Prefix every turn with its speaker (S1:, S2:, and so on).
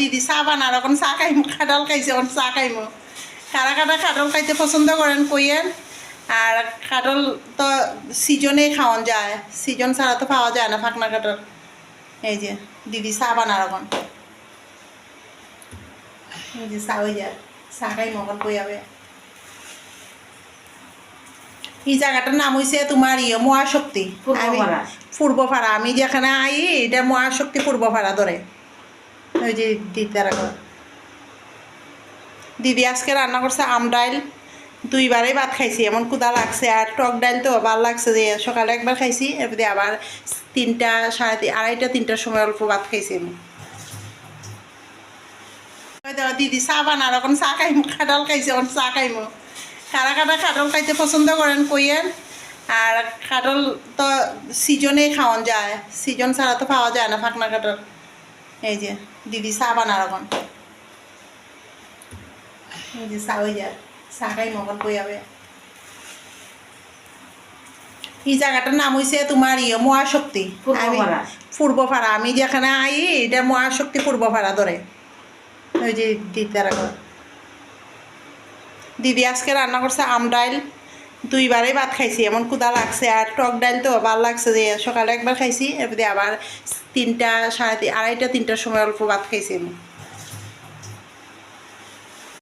S1: দিদি চা বানার এখন চা খাইমো, কাঁঠাল খাইছে এখন চা খাইমো। কারা কারা কাঁঠাল খাইতে পছন্দ করেন কইয়েন। আর কাঁঠাল তো সিজনে খাওয়ান যায়, সিজন ছাড়া তো পাওয়া যায় না ফাঁকনা কাঁঠাল। এই যে দিদি চা বানার এখন, এই যে চা হয়ে যায়, চা খাইমো এখন কই যাবে। এই জায়গাটার নাম হয়েছে তোমার মহাশক্তি পূর্বপাড়া। আমি যেখানে আই এটা মহাশক্তি পূর্বপাড়া ধরে। ওই যে দিদার দিদি আজকে রান্না করছে আম ডাইল, দুইবারই ভাত খাইছি, এমন ক্ষুধা লাগছে। আর টক ডাইল তো ভালো লাগছে, যে সকালে একবার খাইছি, এরপরে আবার 3টা আড়াইটা 3টার সময় অল্প ভাত খাইছি আমি। দিদি চা বানার এখন চা খাইমো, কাঁঠাল খাইছে এখন চা খাইমো। কারা কারা কাঁঠাল খাইতে পছন্দ করেন কইয়েন। আর কাঁঠাল তো সিজনে খাওয়ান যায়, সিজন ছাড়া তো পাওয়া যায় না ফাঁকনা কাঁঠাল। এই যে দিদি চা বানার এখন, এই যে চা হয়ে যায়, চা খাইমো এখন কই যাবে। এই জায়গাটার নাম হয়েছে তোমার মহাশক্তি পূর্বপাড়া। আমি যেখানে আই এটা মহাশক্তি পূর্বপাড়া ধরে। ওই যে দিদার দিদি আজকে রান্না করছে আম ডাইল, দুইবারই ভাত খাইছি, এমন ক্ষুধা লাগছে। আর টক ডাইল তো ভালো লাগছে, যে সকালে একবার খাইছি, এরপরে আবার 3টা আড়াইটা 3টার সময় অল্প ভাত খাইছি আমি।